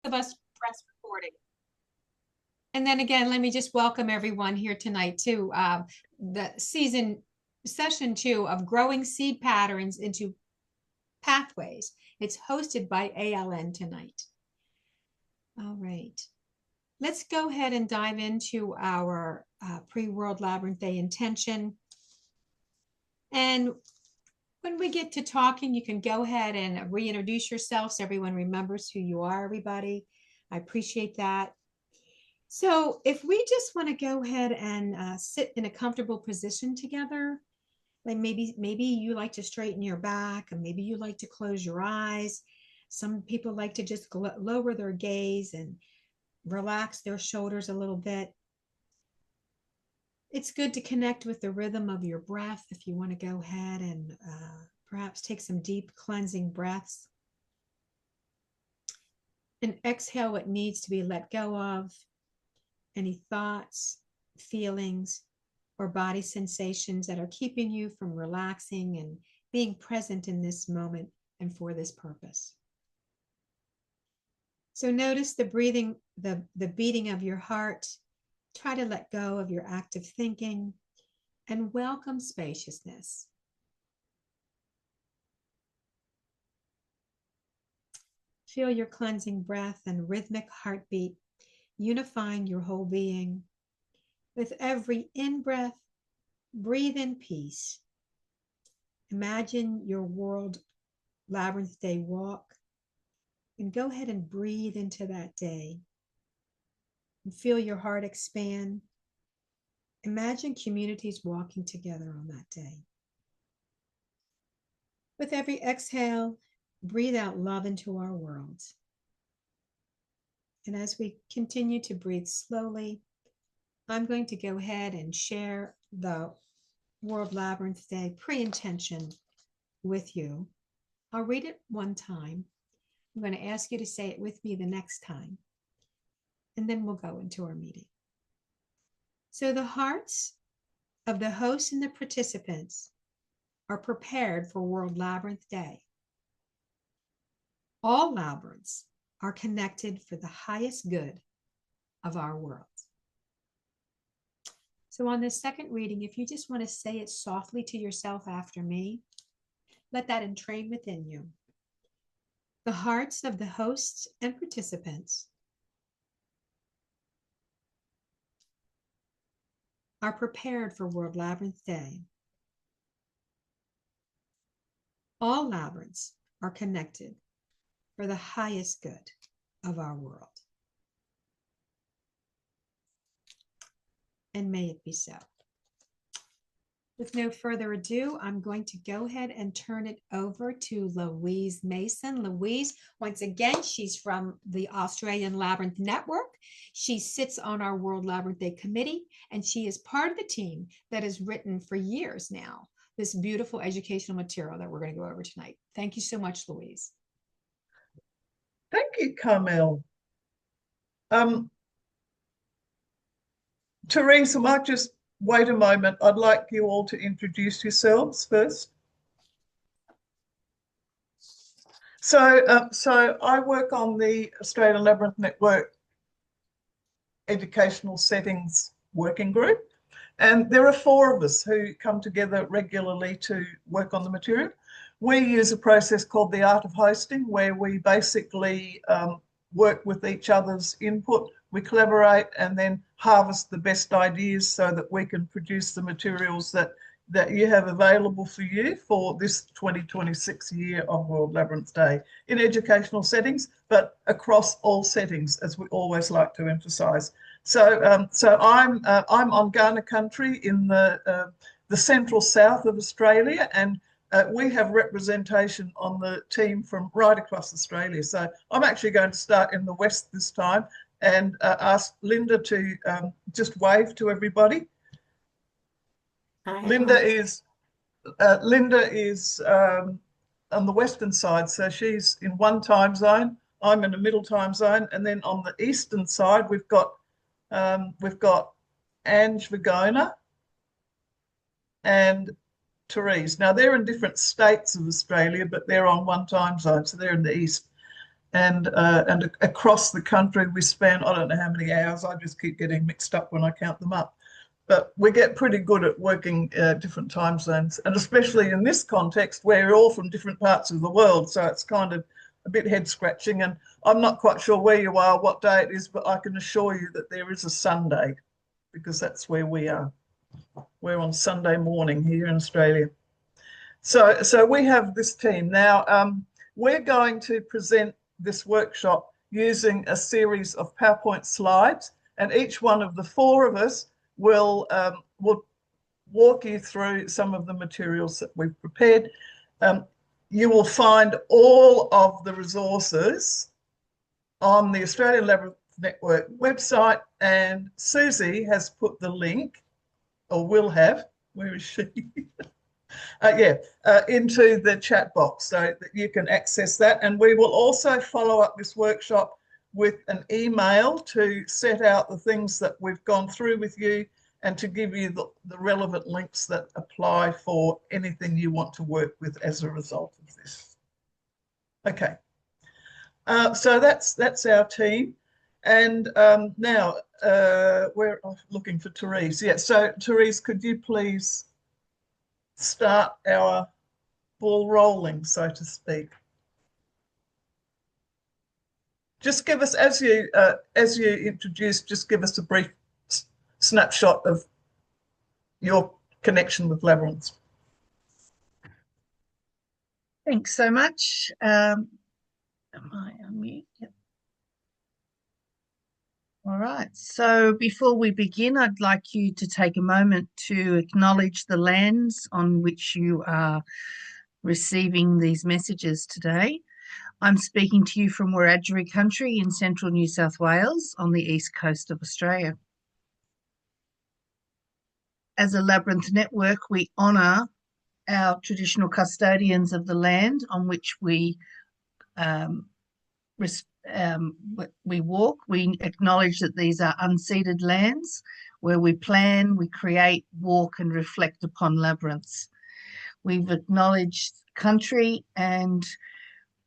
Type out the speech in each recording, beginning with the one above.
Of us press recording. And then again, let me just welcome everyone here tonight to the session 2 of Growing Seed Patterns into Pathways. It's hosted by ALN tonight. All right. Let's go ahead and dive into our pre-World Labyrinth Day intention. And when we get to talking, you can go ahead and reintroduce yourself so everyone remembers who you are, everybody. I appreciate that. So if we just want to go ahead and sit in a comfortable position together, like maybe you like to straighten your back, and maybe you like to close your eyes. Some people like to just lower their gaze and relax their shoulders a little bit. It's good to connect with the rhythm of your breath if you want to go ahead and perhaps take some deep cleansing breaths. And exhale what needs to be let go of. Any thoughts, feelings, or body sensations that are keeping you from relaxing and being present in this moment and for this purpose. So notice the breathing, the beating of your heart. Try to let go of your active thinking and welcome spaciousness. Feel your cleansing breath and rhythmic heartbeat unifying your whole being. With every in-breath, breathe in peace. Imagine your World Labyrinth Day walk and go ahead and breathe into that day. And feel your heart expand. Imagine communities walking together on that day. With every exhale, breathe out love into our world. And as we continue to breathe slowly, I'm going to go ahead and share the World Labyrinth Day pre-intention with you. I'll read it one time. I'm going to ask you to say it with me the next time, and then we'll go into our meeting. So the hearts of the hosts and the participants are prepared for World Labyrinth Day. All labyrinths are connected for the highest good of our world. So on this second reading, if you just want to say it softly to yourself after me, let that entrain within you. The hearts of the hosts and participants are prepared for World Labyrinth Day. All labyrinths are connected for the highest good of our world. And may it be so. With no further ado, I'm going to go ahead and turn it over to Louise Mason. Louise, once again, she's from the Australian Labyrinth Network. She sits on our World Labyrinth Day Committee, and she is part of the team that has written for years now this beautiful educational material that we're going to go over tonight. Thank you so much, Louise. Thank you, Carmel. Therese, I might just wait a moment. I'd like you all to introduce yourselves first. So I work on the Australian Labyrinth Network Educational Settings Working Group, and there are 4 of us who come together regularly to work on the material. We use a process called the art of hosting, where we basically work with each other's input. We collaborate and then harvest the best ideas so that we can produce the materials that you have available for you for this 2026 year of World Labyrinth Day in educational settings, but across all settings, as we always like to emphasise. So I'm on Kaurna country in the central south of Australia, and we have representation on the team from right across Australia. So I'm actually going to start in the west this time and ask Linda to just wave to everybody. Hi. Linda is on the western side, so she's in one time zone. I'm in a middle time zone, and then on the eastern side we've got Ange Vigona and Therese. Now they're in different states of Australia, but they're on one time zone, so they're in the east. and across the country we spend, I don't know how many hours, I just keep getting mixed up when I count them up. But we get pretty good at working different time zones, and especially in this context where we're all from different parts of the world. So it's kind of a bit head scratching. And I'm not quite sure where you are, what day it is, but I can assure you that there is a Sunday because that's where we are. We're on Sunday morning here in Australia. So we have this team. Now, we're going to present this workshop using a series of PowerPoint slides, and each one of the four of us will walk you through some of the materials that we've prepared. You will find all of the resources on the Australian Labyrinth Network website, and Susie has put the link, or will have, where is she? Into the chat box so that you can access that. And we will also follow up this workshop with an email to set out the things that we've gone through with you and to give you the relevant links that apply for anything you want to work with as a result of this. Okay, so that's our team. And now we're looking for Therese. Yeah, so Therese, could you please start our ball rolling, so to speak? Just give us, as you introduced, just give us a brief snapshot of your connection with Labyrinths. Thanks so much. Am I on mute? Yep. All right. So before we begin, I'd like you to take a moment to acknowledge the lands on which you are receiving these messages today. I'm speaking to you from Wiradjuri country in central New South Wales on the east coast of Australia. As a Labyrinth network, we honour our traditional custodians of the land on which we walk. We acknowledge that these are unceded lands where we plan, we create, walk and reflect upon labyrinths. We've acknowledged country and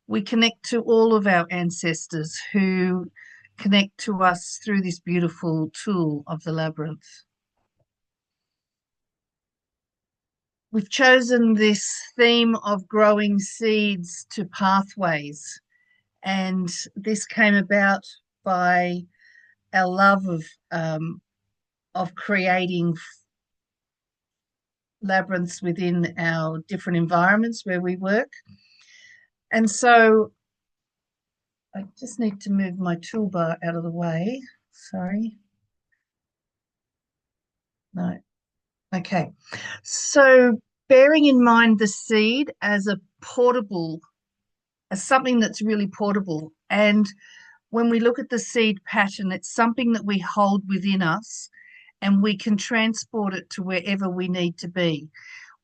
we connect to all of our ancestors who connect to us through this beautiful tool of the labyrinth. We've chosen this theme of growing seeds to pathways, and this came about by our love of creating labyrinths within our different environments where we work. And so I just need to move my toolbar out of the way. Sorry. No. Okay. So bearing in mind the seed as a portable, as something that's really portable. And when we look at the seed pattern, it's something that we hold within us and we can transport it to wherever we need to be.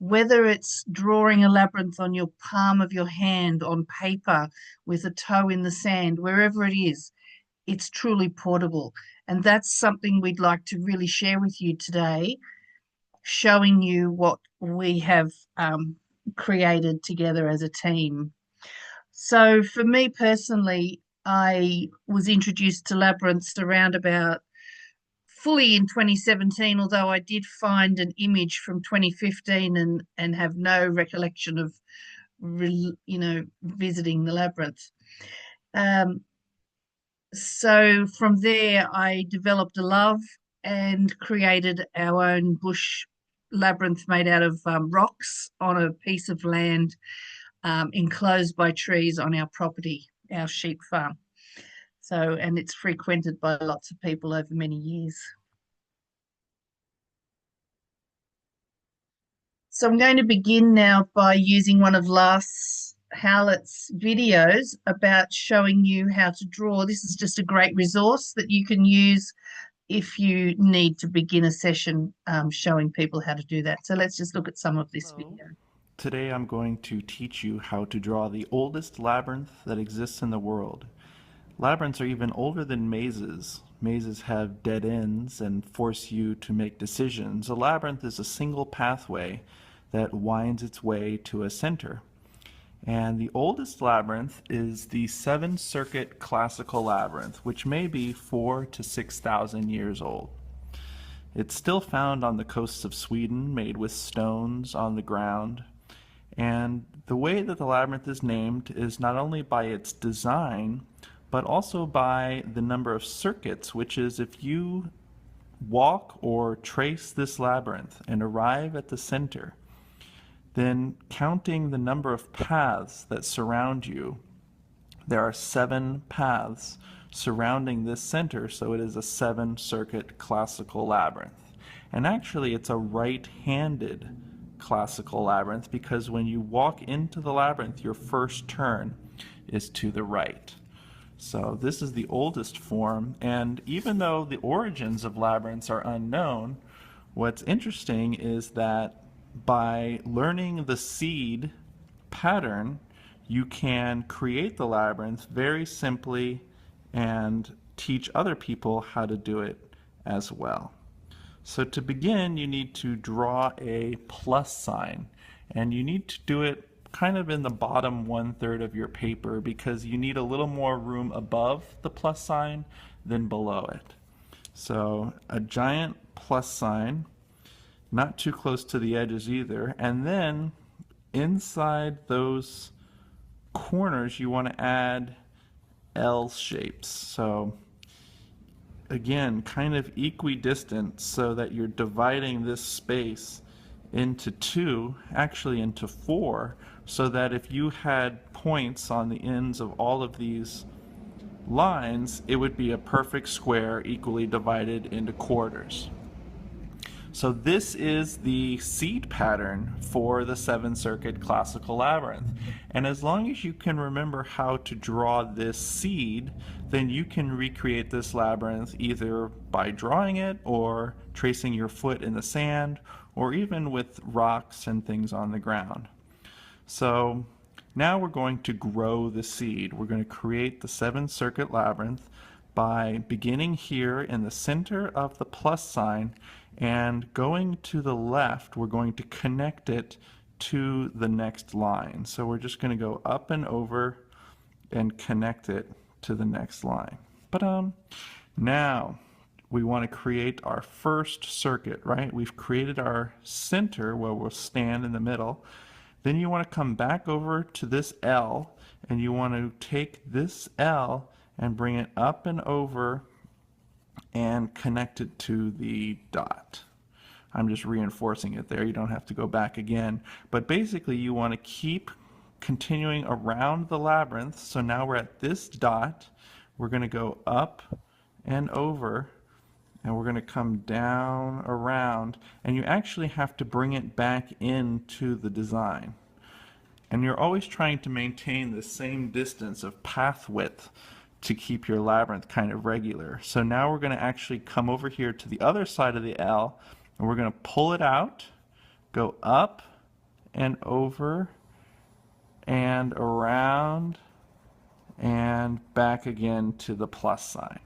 Whether it's drawing a labyrinth on your palm of your hand on paper with a toe in the sand, wherever it is, it's truly portable. And that's something we'd like to really share with you today, showing you what we have created together as a team. So for me personally, I was introduced to labyrinths around about fully in 2017, although I did find an image from 2015 and have no recollection of, visiting the labyrinth. So from there, I developed a love and created our own bush labyrinth made out of rocks on a piece of land enclosed by trees on our property, our sheep farm. So, and it's frequented by lots of people over many years. So I'm going to begin now by using one of Lars Howlett's videos about showing you how to draw. This is just a great resource that you can use if you need to begin a session showing people how to do that. So let's just look at some of this video. Today I'm going to teach you how to draw the oldest labyrinth that exists in the world. Labyrinths are even older than mazes. Mazes have dead ends and force you to make decisions. A labyrinth is a single pathway that winds its way to a center. And the oldest labyrinth is the 7-circuit classical labyrinth, which may be 4,000 to 6,000 years old. It's still found on the coasts of Sweden, made with stones on the ground. And the way that the labyrinth is named is not only by its design, but also by the number of circuits, which is if you walk or trace this labyrinth and arrive at the center, then counting the number of paths that surround you, there are 7 paths surrounding this center, so it is a 7-circuit classical labyrinth. And actually it's a right-handed classical labyrinth because when you walk into the labyrinth, your first turn is to the right. So this is the oldest form, and even though the origins of labyrinths are unknown, what's interesting is that by learning the seed pattern, you can create the labyrinth very simply and teach other people how to do it as well. So to begin, you need to draw a plus sign, and you need to do it kind of in the bottom 1/3 of your paper because you need a little more room above the plus sign than below it. So a giant plus sign, not too close to the edges either, and then inside those corners you want to add L shapes. So again, kind of equidistant so that you're dividing this space into 2, actually into 4, so that if you had points on the ends of all of these lines, it would be a perfect square equally divided into quarters. So this is the seed pattern for the 7-circuit classical labyrinth. And as long as you can remember how to draw this seed, then you can recreate this labyrinth either by drawing it or tracing your foot in the sand or even with rocks and things on the ground. So now we're going to grow the seed. We're going to create the 7-circuit labyrinth by beginning here in the center of the plus sign and going to the left. We're going to connect it to the next line. So we're just going to go up and over and connect it to the next line. But now we want to create our first circuit, right? We've created our center where we'll stand in the middle. Then you want to come back over to this L, and you want to take this L and bring it up and over and connect it to the dot. I'm just reinforcing it there. You don't have to go back again. But basically you want to keep continuing around the labyrinth. So now we're at this dot. We're going to go up and over, and we're going to come down around, and you actually have to bring it back into the design. And you're always trying to maintain the same distance of path width to keep your labyrinth kind of regular. So now we're going to actually come over here to the other side of the L, and we're going to pull it out, go up and over and around and back again to the plus sign.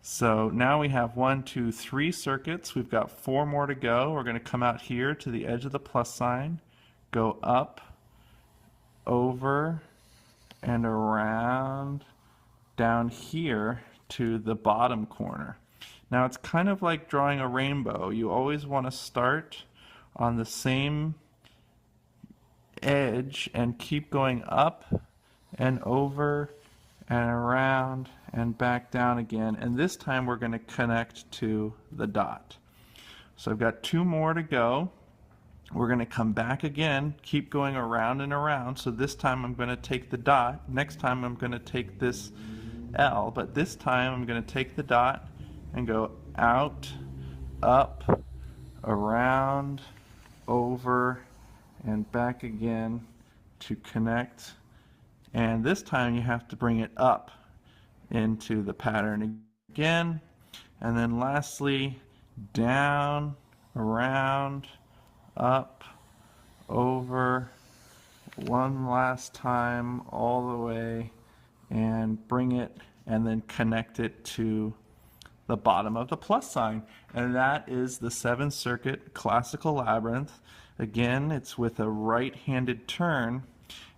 So now we have 1, 2, 3 circuits. We've got 4 more to go. We're going to come out here to the edge of the plus sign, go up, over, and around down here to the bottom corner. Now it's kind of like drawing a rainbow. You always want to start on the same edge and keep going up and over and around and back down again, and this time we're going to connect to the dot. So I've got 2 more to go. We're going to come back again, keep going around and around. So this time I'm going to take the dot. Next time I'm going to take this L, but this time I'm going to take the dot and go out, up, around, over, and back again to connect. And this time you have to bring it up into the pattern again. And then lastly, down, around, up, over, one last time all the way, and bring it and then connect it to the bottom of the plus sign. And that is the 7-circuit classical labyrinth. Again, it's with a right-handed turn.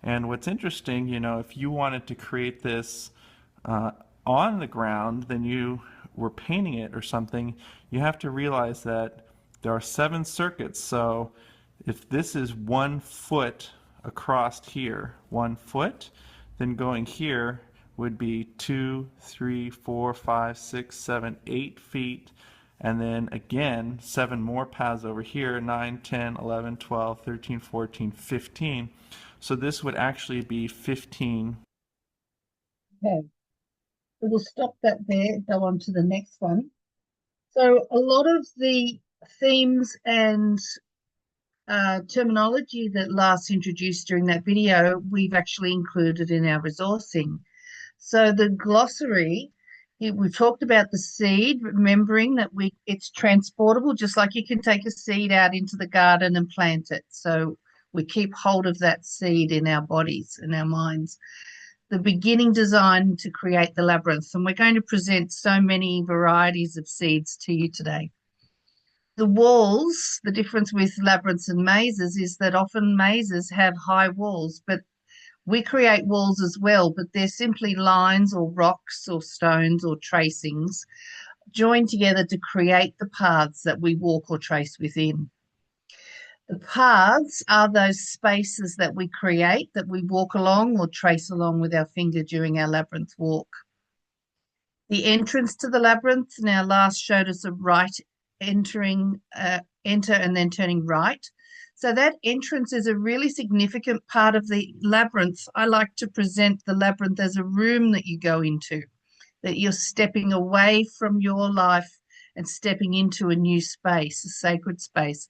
And what's interesting, you know, if you wanted to create this on the ground, then you were painting it or something, you have to realize that there are 7 circuits. So if this is 1 foot across here, 1 foot, then going here would be 2, 3, 4, 5, 6, 7, 8 feet. And then again, 7 more paths over here, 9, 10, 11, 12, 13, 14, 15. So this would actually be 15. Okay, so we'll stop that there, go on to the next one. So a lot of the themes and terminology that Lars introduced during that video, we've actually included in our resourcing. So the glossary, we've talked about the seed, remembering that it's transportable, just like you can take a seed out into the garden and plant it. So we keep hold of that seed in our bodies and our minds. The beginning design to create the labyrinth. And we're going to present so many varieties of seeds to you today. The walls, the difference with labyrinths and mazes is that often mazes have high walls, but we create walls as well, but they're simply lines or rocks or stones or tracings joined together to create the paths that we walk or trace within. The paths are those spaces that we create, that we walk along or trace along with our finger during our labyrinth walk. The entrance to the labyrinth, now Lars showed us a right enter and then turning right. So that entrance is a really significant part of the labyrinth. I like to present the labyrinth as a room that you go into, that you're stepping away from your life and stepping into a new space, a sacred space.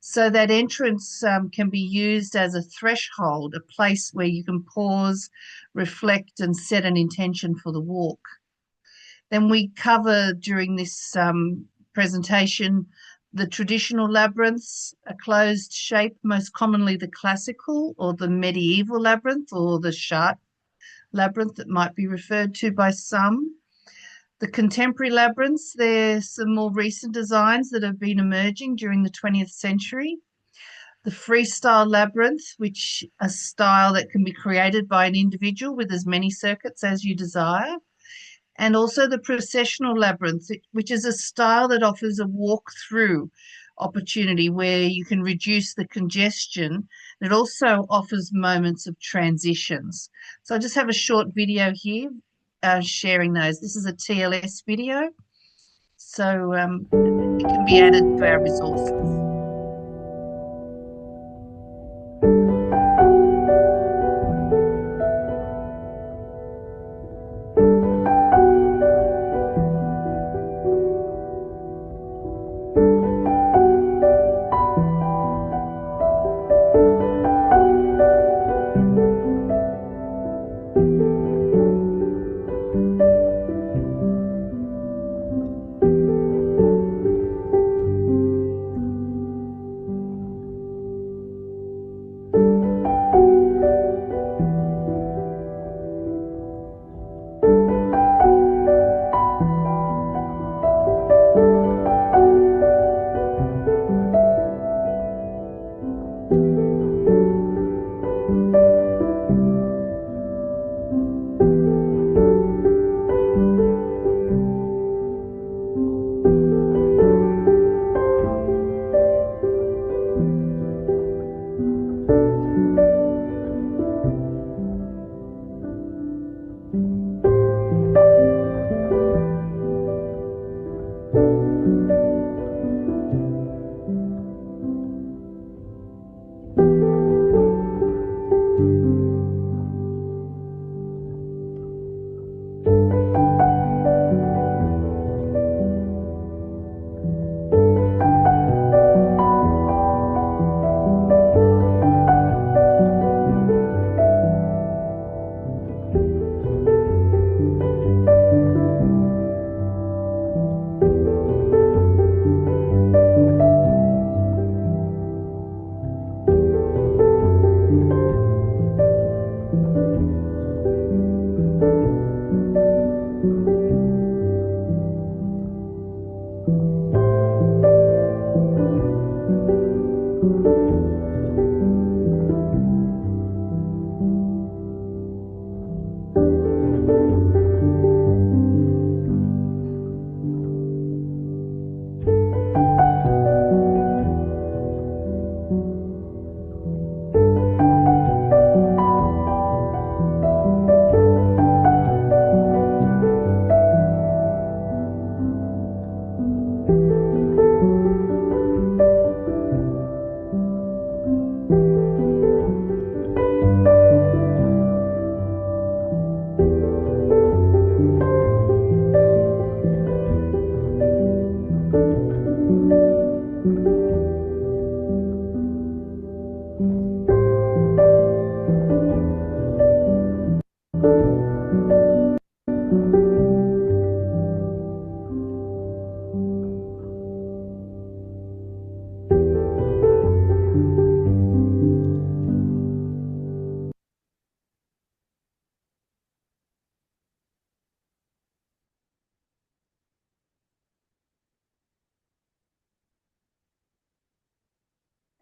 So that entrance can be used as a threshold, a place where you can pause, reflect, and set an intention for the walk. Then we cover during this presentation the traditional labyrinths, a closed shape, most commonly the classical or the medieval labyrinth or the Chart labyrinth that might be referred to by some. The contemporary labyrinths, there's some more recent designs that have been emerging during the 20th century. The freestyle labyrinth, which a style that can be created by an individual with as many circuits as you desire. And also the processional labyrinth, which is a style that offers a walk-through opportunity where you can reduce the congestion. It also offers moments of transitions. So I just have a short video here sharing those. This is a TLS video, so it can be added to our resources.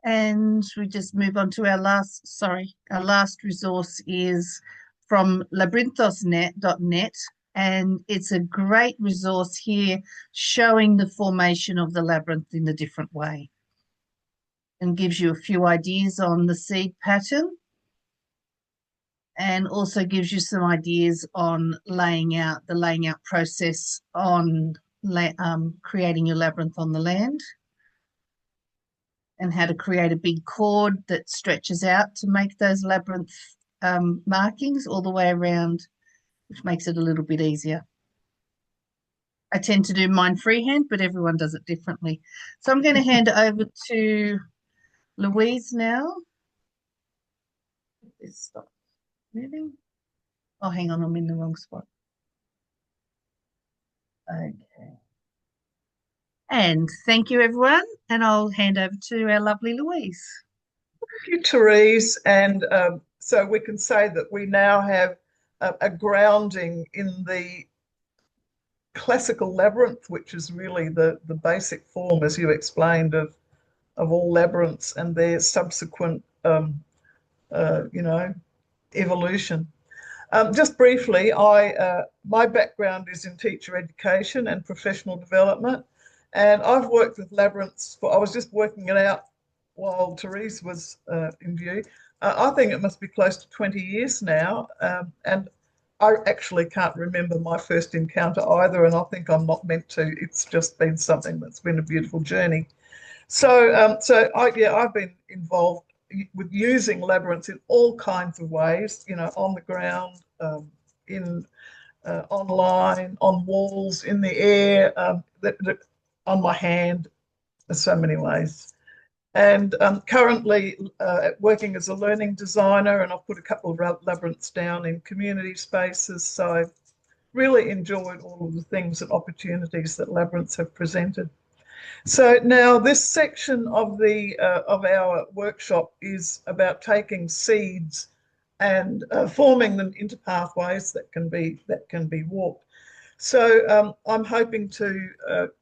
And we just move on to our last resource is from labyrinthos.net, and it's a great resource here showing the formation of the labyrinth in a different way and gives you a few ideas on the seed pattern and also gives you some ideas on the laying out process on creating your labyrinth on the land, and how to create a big cord that stretches out to make those labyrinth markings all the way around, which makes it a little bit easier. I tend to do mine freehand, but everyone does it differently. So I'm going to hand it over to Louise now. Stop moving. Oh, hang on, I'm in the wrong spot. Okay. And thank you, everyone. And I'll hand over to our lovely Louise. Thank you, Therese. And so we can say that we now have a grounding in the classical labyrinth, which is really the basic form, as you explained, of all labyrinths and their subsequent, evolution. Just briefly, my background is in teacher education and professional development, and I've worked with labyrinths I was just working it out while Therese was in view. I think it must be close to 20 years now, and I actually can't remember my first encounter either, and I think I'm not meant to. It's just been something that's been a beautiful journey. So, I've been involved with using labyrinths in all kinds of ways, on the ground, online, on walls, in the air, on my hand, in so many ways. And currently working as a learning designer, and I've put a couple of labyrinths down in community spaces. So I've really enjoyed all of the things and opportunities that labyrinths have presented. So now this section of our workshop is about taking seeds and forming them into pathways that can be walked. So I'm hoping to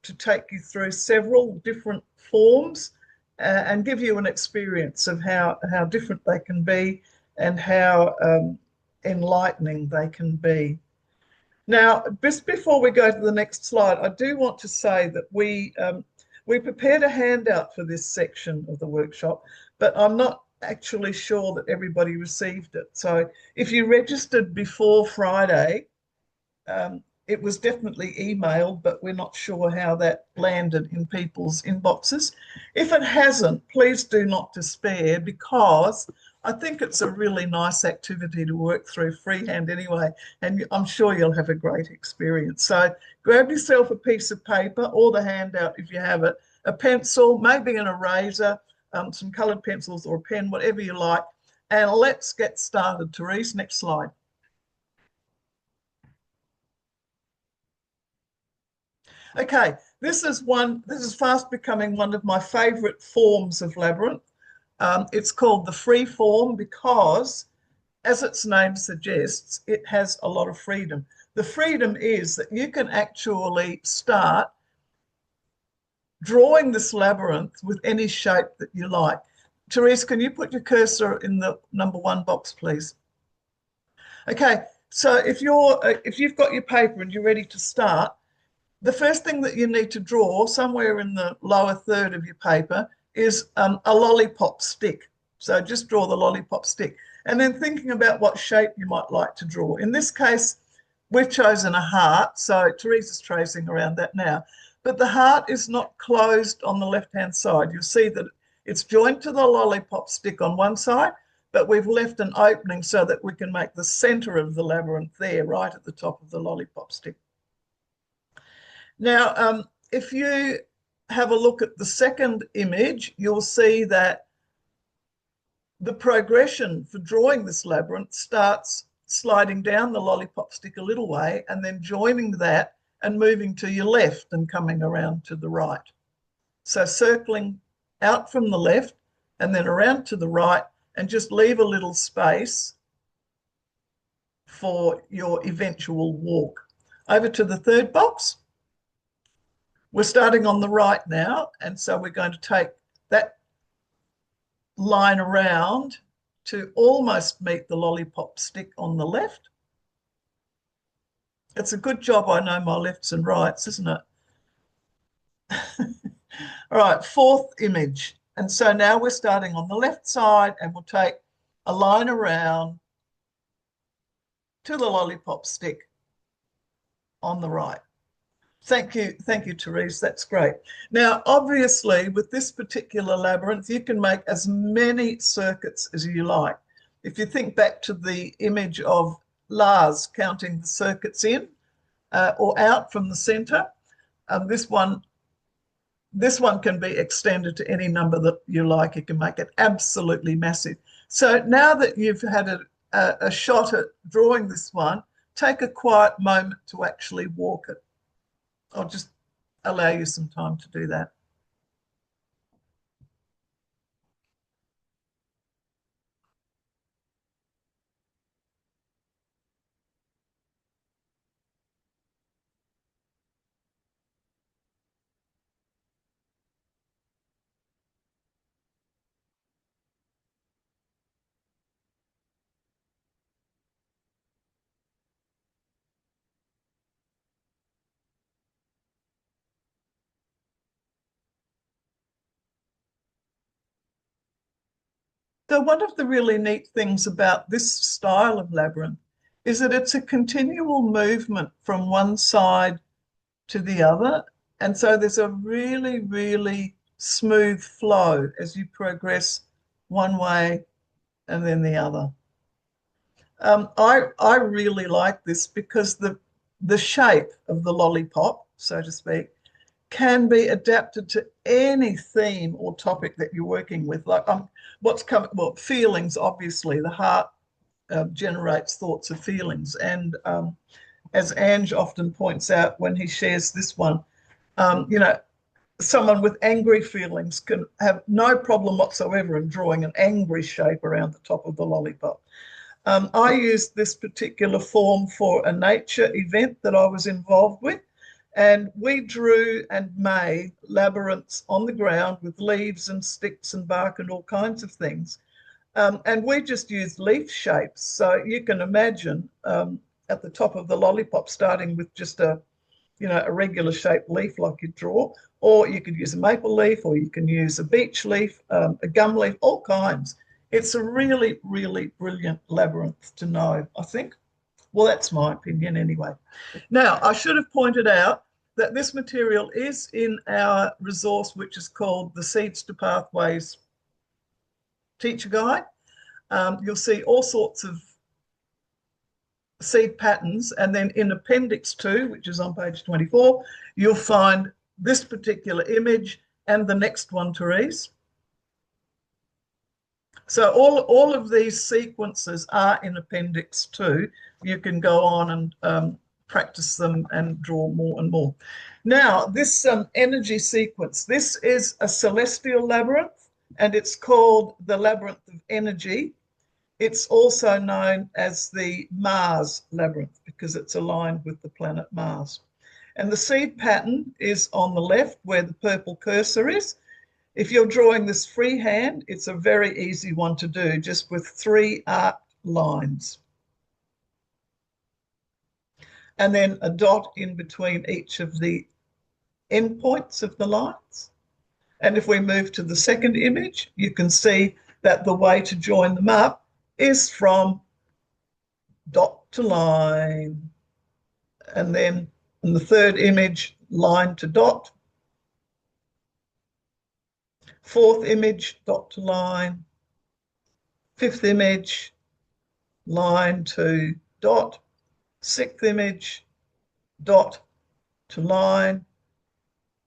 take you through several different forms and give you an experience of how different they can be and how enlightening they can be. Now, just before we go to the next slide, I do want to say that we prepared a handout for this section of the workshop, but I'm not actually sure that everybody received it. So if you registered before Friday, it was definitely emailed, but we're not sure how that landed in people's inboxes. If it hasn't, please do not despair, because I think it's a really nice activity to work through freehand anyway, and I'm sure you'll have a great experience. So grab yourself a piece of paper or the handout if you have it, a pencil, maybe an eraser, some coloured pencils or a pen, whatever you like, and let's get started. Therese, next slide. Okay, this is fast becoming one of my favourite forms of labyrinth. It's called the free form because, as its name suggests, it has a lot of freedom. The freedom is that you can actually start drawing this labyrinth with any shape that you like. Therese, can you put your cursor in the number 1 box, please? Okay, so if you've got your paper and you're ready to start, the first thing that you need to draw somewhere in the lower third of your paper is a lollipop stick. So just draw the lollipop stick, and then thinking about what shape you might like to draw. In this case, we've chosen a heart, so Therese is tracing around that now. But the heart is not closed on the left-hand side. You'll see that it's joined to the lollipop stick on one side, but we've left an opening so that we can make the center of the labyrinth there, right at the top of the lollipop stick. Now, if you have a look at the second image, you'll see that the progression for drawing this labyrinth starts sliding down the lollipop stick a little way and then joining that and moving to your left and coming around to the right. So circling out from the left and then around to the right, and just leave a little space for your eventual walk. Over to the third box. We're starting on the right now, and so we're going to take that line around to almost meet the lollipop stick on the left. It's a good job I know my lefts and rights, isn't it? All right, fourth image. And so now we're starting on the left side and we'll take a line around to the lollipop stick on the right. Thank you, Therese. That's great. Now, obviously, with this particular labyrinth, you can make as many circuits as you like. If you think back to the image of Lars counting the circuits in or out from the center, this one can be extended to any number that you like. You can make it absolutely massive. So now that you've had a shot at drawing this one, take a quiet moment to actually walk it. I'll just allow you some time to do that. So one of the really neat things about this style of labyrinth is that it's a continual movement from one side to the other. And so there's a really, really smooth flow as you progress one way and then the other. I really like this because the shape of the lollipop, so to speak, can be adapted to any theme or topic that you're working with. Like what's coming, well, feelings, obviously, the heart generates thoughts of feelings. And as Ange often points out when he shares this one, you know, someone with angry feelings can have no problem whatsoever in drawing an angry shape around the top of the lollipop. I used this particular form for a nature event that I was involved with. And we drew and made labyrinths on the ground with leaves and sticks and bark and all kinds of things. And we just used leaf shapes. So you can imagine at the top of the lollipop starting with just a regular shaped leaf like you draw, or you could use a maple leaf, or you can use a beech leaf, a gum leaf, all kinds. It's a really, really brilliant labyrinth to know, I think. Well, that's my opinion anyway. Now, I should have pointed out that this material is in our resource, which is called the Seeds to Pathways Teacher Guide. You'll see all sorts of seed patterns, and then in Appendix 2, which is on page 24, you'll find this particular image and the next one, Therese. So all of these sequences are in Appendix 2. You can go on and practice them and draw more and more. Now, this energy sequence, this is a celestial labyrinth, and it's called the Labyrinth of Energy. It's also known as the Mars labyrinth because it's aligned with the planet Mars. And the seed pattern is on the left where the purple cursor is. If you're drawing this freehand, it's a very easy one to do, just with 3 arced lines. And then a dot in between each of the endpoints of the lines. And if we move to the second image, you can see that the way to join them up is from dot to line. And then in the third image, line to dot. Fourth image, dot to line. Fifth image, line to dot. Sixth image, dot to line.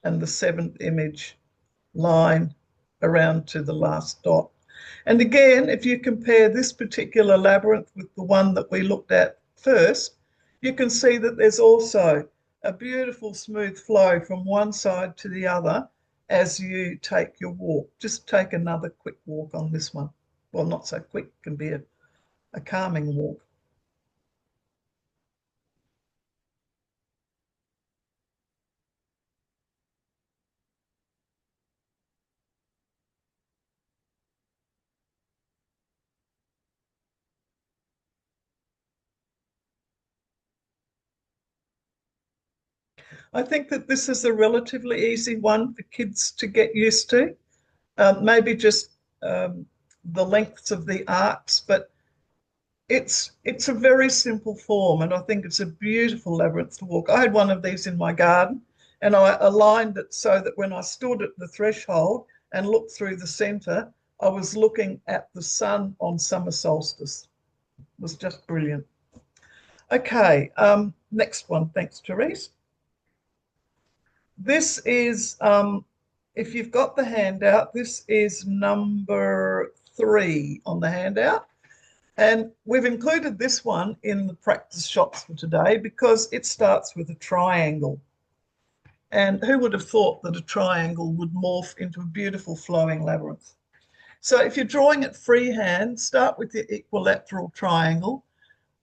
And the seventh image, line around to the last dot. And again, if you compare this particular labyrinth with the one that we looked at first, you can see that there's also a beautiful smooth flow from one side to the other as you take your walk. Just take another quick walk on this one. Well, not so quick, it can be a calming walk. I think that this is a relatively easy one for kids to get used to. Maybe just the lengths of the arcs, but it's a very simple form, and I think it's a beautiful labyrinth to walk. I had one of these in my garden, and I aligned it so that when I stood at the threshold and looked through the center, I was looking at the sun on summer solstice. It was just brilliant. Okay, next one. Thanks, Therese. This is, if you've got the handout, this is number 3 on the handout. And we've included this one in the practice shots for today because it starts with a triangle. And who would have thought that a triangle would morph into a beautiful flowing labyrinth? So if you're drawing it freehand, start with the equilateral triangle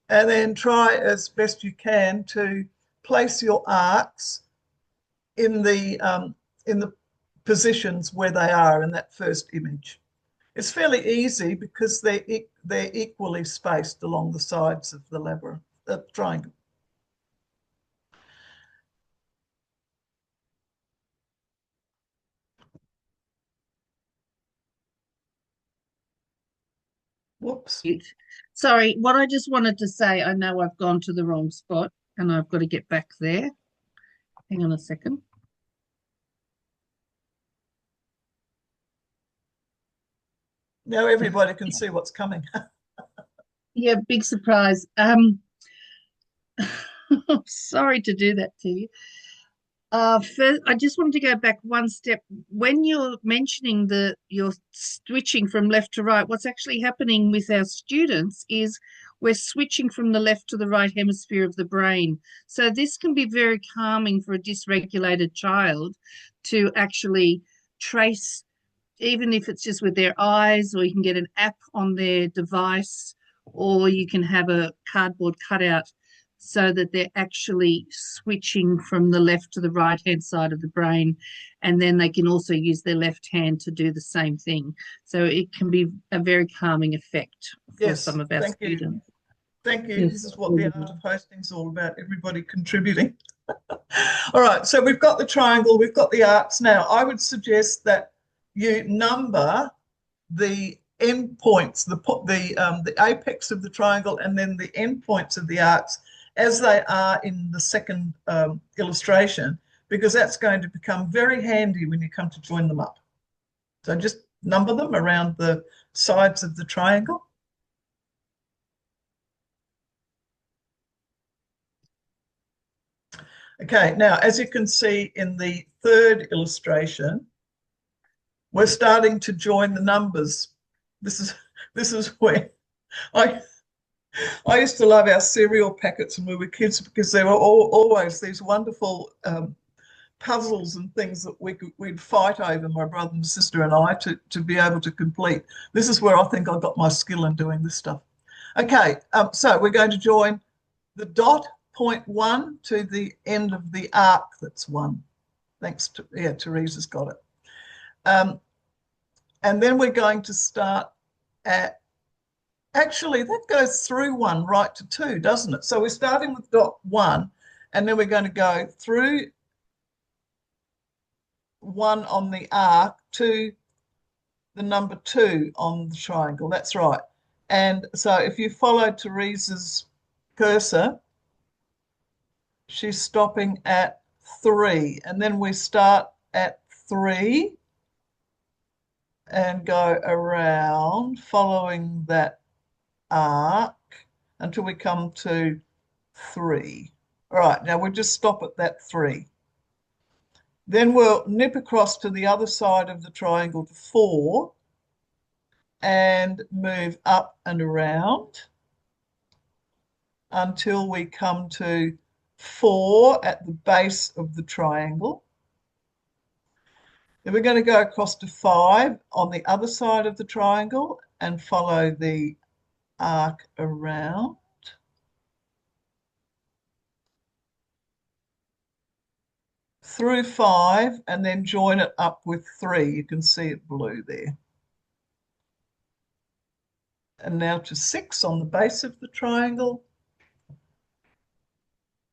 and then try as best you can to place your arcs in the positions where they are in that first image. It's fairly easy because they're equally spaced along the sides of the labyrinth, triangle. Whoops. Sorry, what I just wanted to say, I know I've gone to the wrong spot and I've got to get back there. Hang on a second. Now everybody can see what's coming. Yeah, big surprise. Sorry to do that to you. First, I just wanted to go back one step. When you're mentioning you're switching from left to right, what's actually happening with our students is we're switching from the left to the right hemisphere of the brain. So this can be very calming for a dysregulated child to actually trace, even if it's just with their eyes, or you can get an app on their device, or you can have a cardboard cutout so that they're actually switching from the left to the right hand side of the brain. And then they can also use their left hand to do the same thing. So it can be a very calming effect for some of our students. Thank you. This is what the art of hosting is all about, everybody contributing. All right, so we've got the triangle, we've got the arcs. Now, I would suggest that you number the end points, the apex of the triangle and then the end points of the arcs as they are in the second illustration, because that's going to become very handy when you come to join them up. So just number them around the sides of the triangle. Okay, now as you can see in the third illustration, we're starting to join the numbers. This is where I used to love our cereal packets when we were kids because there were always these wonderful puzzles and things that we'd fight over, my brother and sister and I, to be able to complete. This is where I think I got my skill in doing this stuff. Okay, so we're going to join the dot point 1 to the end of the arc that's 1. Thanks to, yeah, Teresa's got it. And then we're going to start at, actually that goes through 1 right to 2, doesn't it? So we're starting with dot 1 and then we're going to go through 1 on the arc to the number 2 on the triangle. That's right. And so if you follow Teresa's cursor, she's stopping at 3. And then we start at 3 and go around following that arc until we come to 3. All right, now we'll just stop at that 3. Then we'll nip across to the other side of the triangle to 4 and move up and around until we come to 4 at the base of the triangle. Then we're going to go across to 5 on the other side of the triangle and follow the arc around. Through 5 and then join it up with 3. You can see it blue there. And now to 6 on the base of the triangle.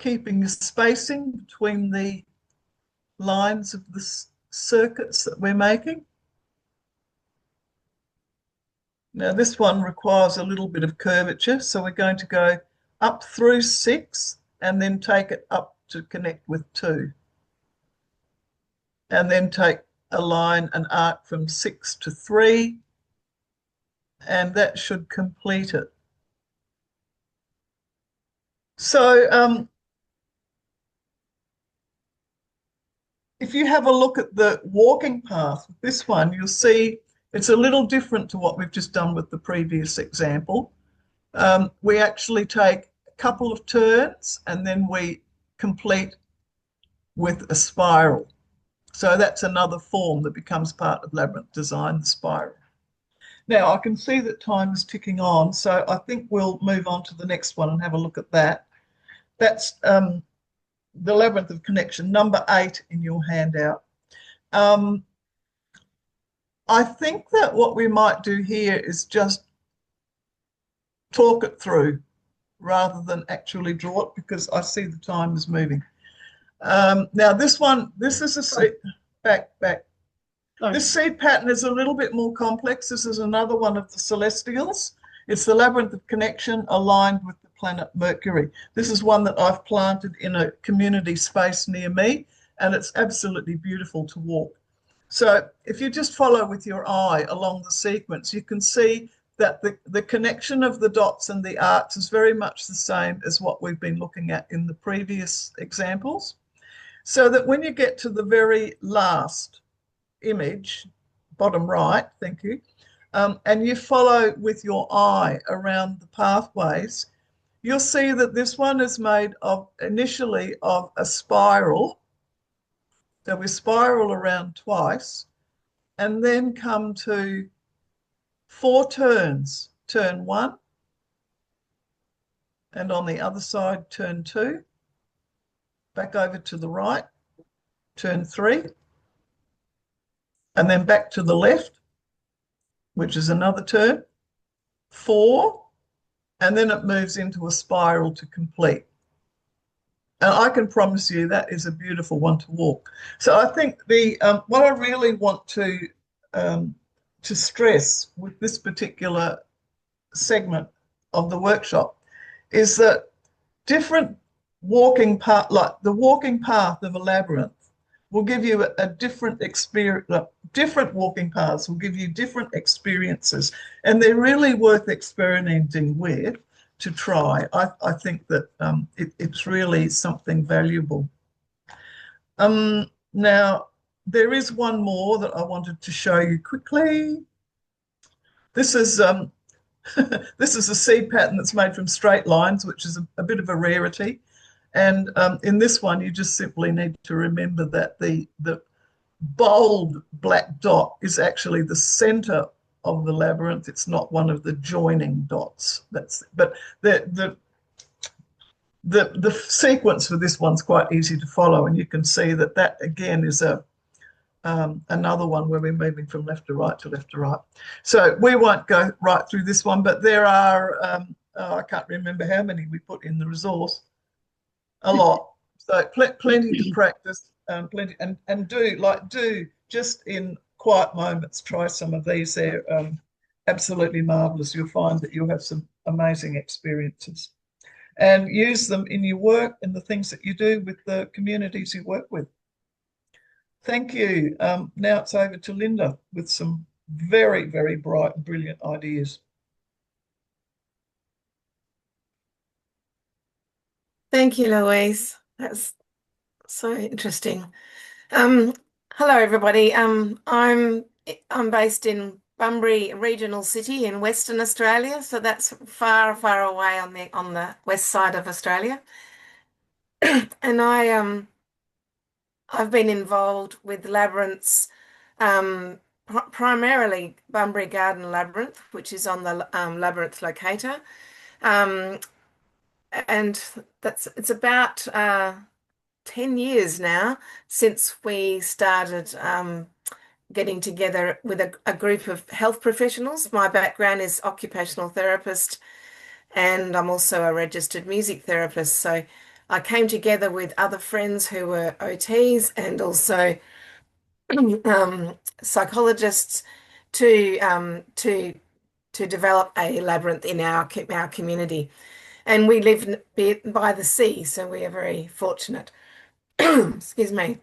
keeping your spacing between the lines of the circuits that we're making. Now this one requires a little bit of curvature, so we're going to go up through 6 and then take it up to connect with 2. And then take a line, an arc from 6 to 3, and that should complete it. So if you have a look at the walking path with this one, you'll see it's a little different to what we've just done with the previous example. We actually take a couple of turns and then we complete with a spiral. So that's another form that becomes part of labyrinth design, the spiral. Now I can see that time is ticking on, so I think we'll move on to the next one and have a look at that. That's the labyrinth of connection, number 8 in your handout. I think that what we might do here is just talk it through rather than actually draw it, because I see the time is moving. Now this one, this is a seed, back. This seed pattern is a little bit more complex. This is another one of the celestials. It's the labyrinth of connection aligned with the planet Mercury. This is one that I've planted in a community space near me, and it's absolutely beautiful to walk. So if you just follow with your eye along the sequence, you can see that the connection of the dots and the arcs is very much the same as what we've been looking at in the previous examples. So that when you get to the very last image, bottom right, thank you, and you follow with your eye around the pathways, you'll see that this one is made of initially of a spiral. So we spiral around twice and then come to 4 turns. Turn 1, and on the other side, turn 2. Back over to the right, turn 3, and then back to the left, which is another turn, 4, and then it moves into a spiral to complete. And I can promise you that is a beautiful one to walk. So I think the what I really want to stress with this particular segment of the workshop is that different walking path, like the walking path of a labyrinth, will give you a different experience. Different walking paths will give you different experiences, and they're really worth experimenting with to try. I think that it's really something valuable. Now, there is one more that I wanted to show you quickly. This is this is a seed pattern that's made from straight lines, which is a bit of a rarity. And in this one, you just simply need to remember that the bold black dot is actually the center of the labyrinth. It's not one of the joining dots. But the sequence for this one's quite easy to follow, and you can see that again is another one where we're moving from left to right to left to right. So we won't go right through this one, but there are I can't remember how many we put in the resource. A lot. So plenty to practice, plenty, and do just in quiet moments, try some of these. They're absolutely marvelous. You'll find that you'll have some amazing experiences, and use them in your work and the things that you do with the communities you work with. Thank you. Now it's over to Linda with some very, very bright and brilliant ideas. Thank you, Louise. That's so interesting. Hello, everybody. I'm based in Bunbury Regional City in Western Australia, so that's far, far away on the west side of Australia. And I've been involved with labyrinths, primarily Bunbury Garden Labyrinth, which is on the labyrinth locator. And it's about 10 years now since we started getting together with a group of health professionals. My background is occupational therapist, and I'm also a registered music therapist. So I came together with other friends who were OTs and also psychologists to develop a labyrinth in our community. And we live by the sea, so we are very fortunate. Excuse me.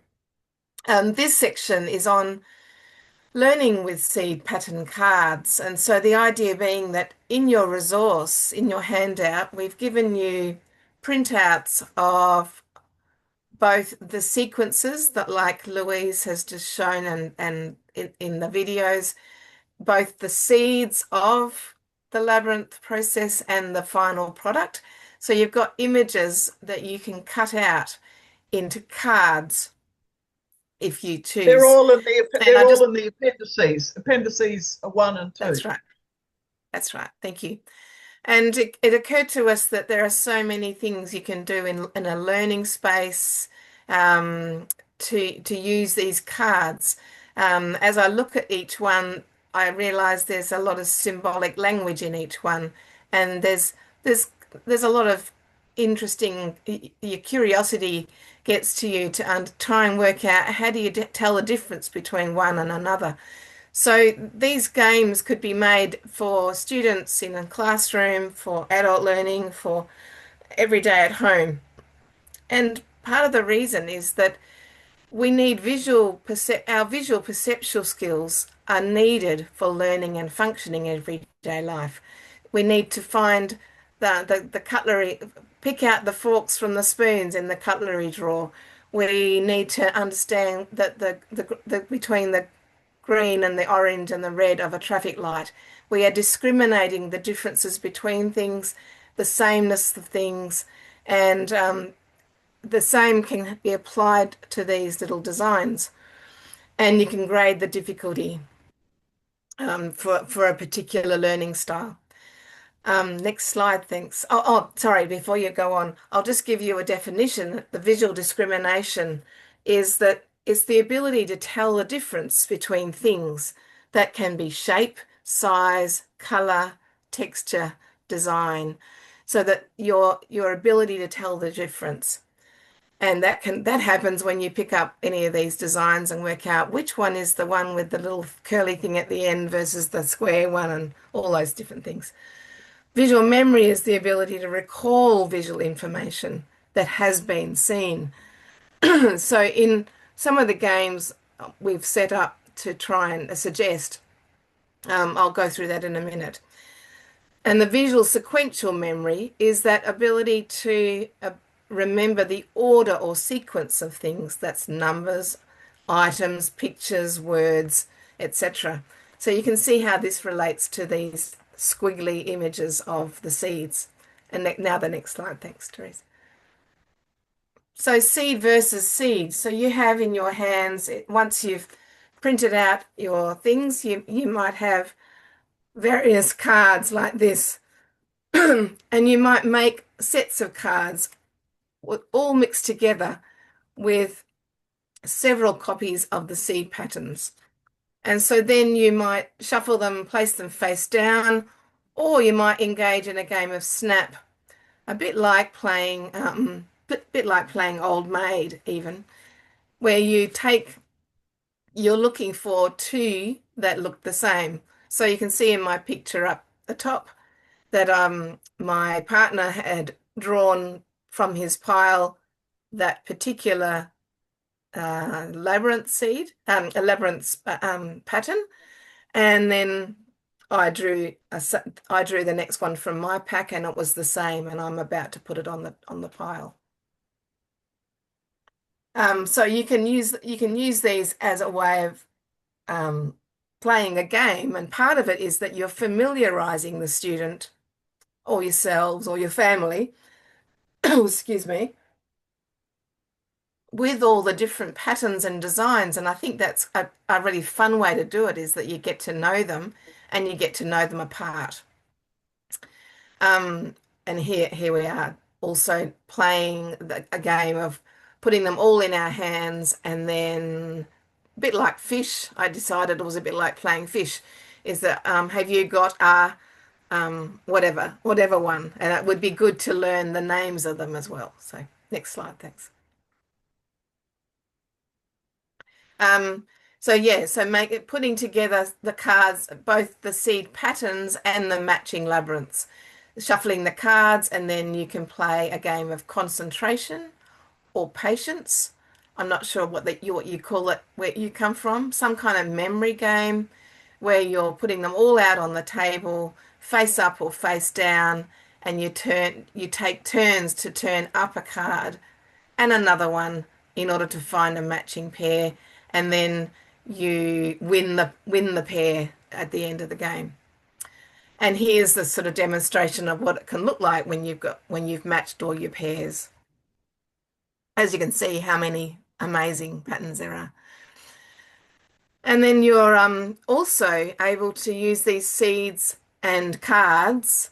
This section is on learning with seed pattern cards. And so the idea being that in your resource, in your handout, we've given you printouts of both the sequences that, like Louise has just shown and in the videos, both the seeds of the labyrinth process and the final product. So you've got images that you can cut out into cards if you choose. They're all in the appendices. Appendices 1 and 2. That's right. That's right. Thank you. And it occurred to us that there are so many things you can do in a learning space to use these cards. As I look at each one, I realize there's a lot of symbolic language in each one, and there's a lot of interesting. Your curiosity gets to you to try and work out how do you tell the difference between one and another. So these games could be made for students in a classroom, for adult learning, for every day at home. And part of the reason is that we need our visual perceptual skills are needed for learning and functioning in everyday life. We need to find the cutlery, pick out the forks from the spoons in the cutlery drawer. We need to understand that between the green and the orange and the red of a traffic light. We are discriminating the differences between things, the sameness of things, and the same can be applied to these little designs. And you can grade the difficulty for a particular learning style. Next slide, thanks. Sorry, before you go on, I'll just give you a definition. The visual discrimination is that it's the ability to tell the difference between things that can be shape, size, color, texture, design, so that your ability to tell the difference. And that happens when you pick up any of these designs and work out which one is the one with the little curly thing at the end versus the square one and all those different things. Visual memory is the ability to recall visual information that has been seen. So in some of the games we've set up to try and suggest, I'll go through that in a minute. And the visual sequential memory is that ability to remember the order or sequence of things. That's numbers, items, pictures, words, etc. So you can see how this relates to these squiggly images of the seeds. And now the next slide. Thanks, Therese. So seed versus seed. So you have in your hands, once you've printed out your things, you might have various cards like this. And you might make sets of cards all mixed together with several copies of the seed patterns. And so then you might shuffle them, place them face down, or you might engage in a game of snap, a bit like playing Old Maid even, where you're looking for two that look the same. So you can see in my picture up the top that my partner had drawn from his pile that particular labyrinth seed, a labyrinth pattern, and then I drew the next one from my pack, and it was the same, and I'm about to put it on the pile. So you can use these as a way of playing a game, and part of it is that you're familiarizing the student or yourselves or your family, excuse me, with all the different patterns and designs. And I think that's a really fun way to do it, is that you get to know them and you get to know them apart. And here we are also playing a game of putting them all in our hands, and then a bit like fish. I decided it was a bit like playing fish, is that have you got whatever one, and it would be good to learn the names of them as well. So Next slide, thanks. So yeah, so putting together the cards, both the seed patterns and the matching labyrinths, shuffling the cards, and then you can play a game of concentration or patience. I'm not sure what you call it where you come from. Some kind of memory game where you're putting them all out on the table, face up or face down, and you take turns to turn up a card and another one in order to find a matching pair, and then you win the pair at the end of the game. And here's the sort of demonstration of what it can look like when you've matched all your pairs. As you can see, how many amazing patterns there are. And then you're also able to use these seeds and cards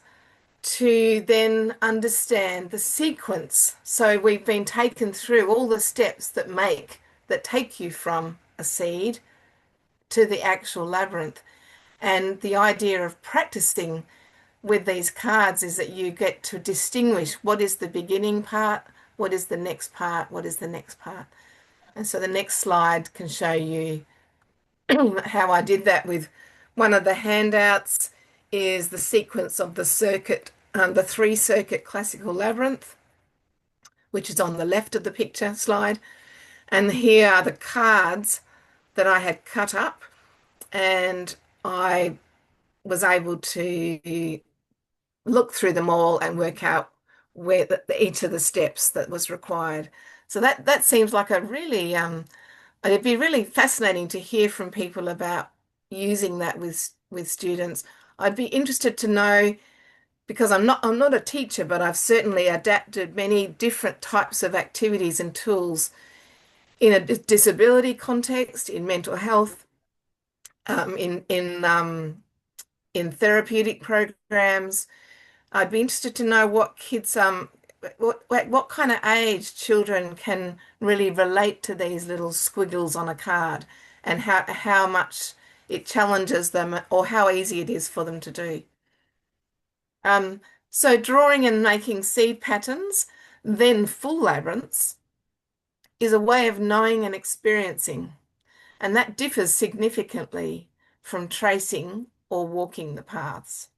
to then understand the sequence. So we've been taken through all the steps that take you from a seed to the actual labyrinth. And the idea of practicing with these cards is that you get to distinguish what is the beginning part, what is the next part, what is the next part. And so the next slide can show you how I did that with one of the handouts is the sequence of the circuit, the 3-circuit classical labyrinth, which is on the left of the picture slide. And here are the cards that I had cut up, and I was able to look through them all and work out where each of the steps that was required. So that seems like a really it'd be really fascinating to hear from people about using that with students. I'd be interested to know, because I'm not a teacher, but I've certainly adapted many different types of activities and tools in a disability context, in mental health, in therapeutic programs. I'd be interested to know what kids what kind of age children can really relate to these little squiggles on a card, and how much it challenges them or how easy it is for them to do. So drawing and making seed patterns, then full labyrinths, is a way of knowing and experiencing, and that differs significantly from tracing or walking the paths.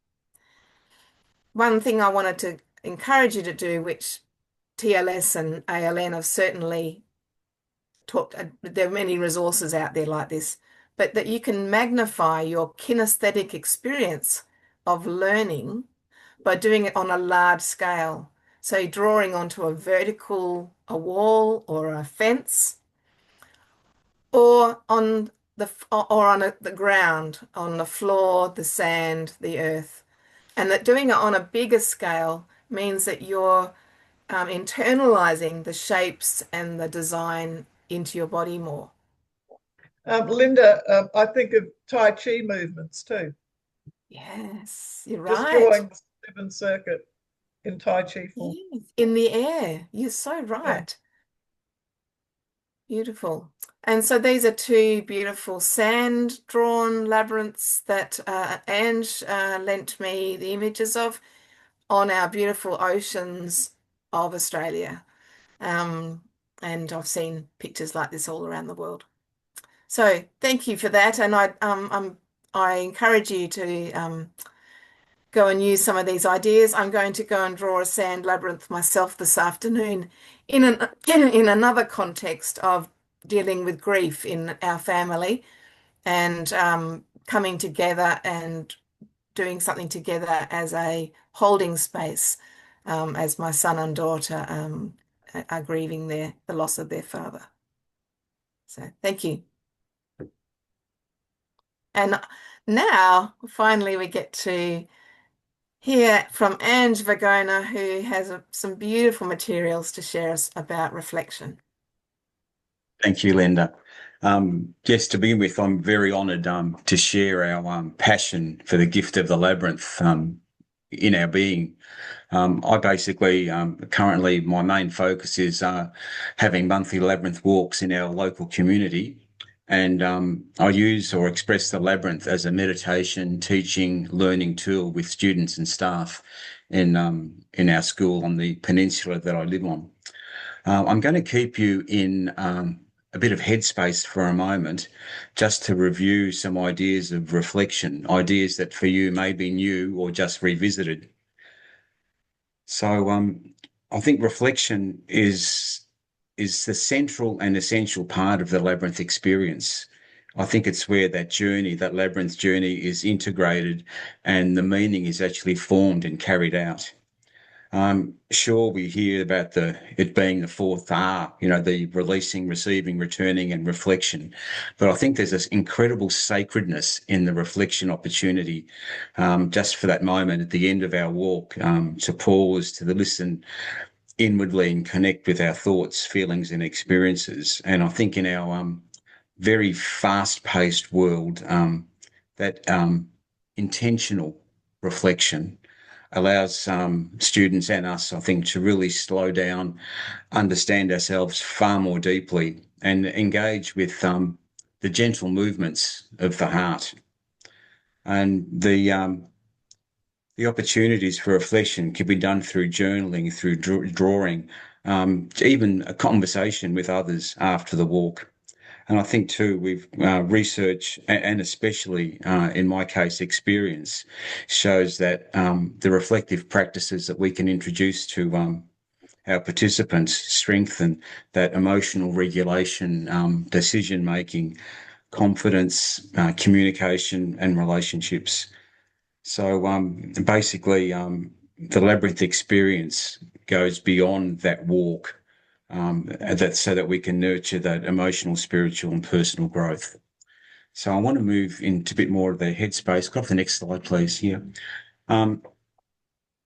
One thing I wanted to encourage you to do, which TLS and ALN have certainly talked, there are many resources out there like this, but that you can magnify your kinesthetic experience of learning by doing it on a large scale. So drawing onto a wall or a fence, or on the ground, on the floor, the sand, the earth. And that doing it on a bigger scale means that you're internalizing the shapes and the design into your body more. Linda, I think of Tai Chi movements too. Yes, you're Just right. drawing the 7th circuit in Tai Chi form. Yes, in the air. You're so right. Beautiful. And so these are 2 beautiful sand-drawn labyrinths that Ange lent me the images of on our beautiful oceans of Australia. And I've seen pictures like this all around the world. So thank you for that. And I encourage you to go and use some of these ideas. I'm going to go and draw a sand labyrinth myself this afternoon in another context of dealing with grief in our family, and coming together and doing something together as a holding space, as my son and daughter are grieving the loss of their father. So thank you. And now finally we get to hear from Ange Vagona, who has some beautiful materials to share us about reflection. Thank you, Linda. Just to begin with, I'm very honoured to share our passion for the gift of the labyrinth in our being. I basically, currently, my main focus is having monthly labyrinth walks in our local community. And I use or express the labyrinth as a meditation, teaching, learning tool with students and staff in our school on the peninsula that I live on. I'm going to keep you in a bit of headspace for a moment, just to review some ideas of reflection, ideas that for you may be new or just revisited. So I think reflection is the central and essential part of the labyrinth experience. I think it's where that journey, that labyrinth journey, is integrated and the meaning is actually formed and carried out. Sure, we hear about it being the fourth R, the releasing, receiving, returning, and reflection. But I think there's this incredible sacredness in the reflection opportunity, just for that moment at the end of our walk, to pause, to listen inwardly and connect with our thoughts, feelings, and experiences. And I think in our very fast-paced world, that intentional reflection allows students and us, I think, to really slow down, understand ourselves far more deeply, and engage with the gentle movements of the heart. And the opportunities for reflection can be done through journaling, through drawing, even a conversation with others after the walk. And I think too, we've research and especially in my case, experience shows that the reflective practices that we can introduce to our participants strengthen that emotional regulation, decision making, confidence, communication, and relationships. So basically, the labyrinth experience goes beyond that walk, so that we can nurture that emotional, spiritual, and personal growth. So I want to move into a bit more of the headspace. Go off the next slide, please. Here,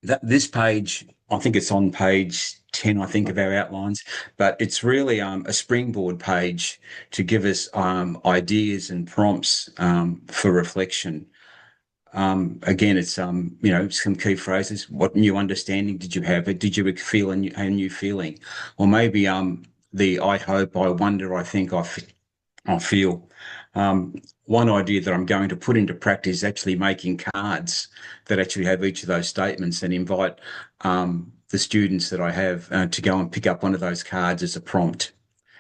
this page, I think it's on page 10, I think, of our outlines, but it's really a springboard page to give us ideas and prompts for reflection. Again, it's some key phrases. What new understanding did you have? Did you feel a new feeling? Or maybe the I hope, I wonder, I think, I feel. One idea that I'm going to put into practice is actually making cards that actually have each of those statements, and invite the students that I have to go and pick up one of those cards as a prompt.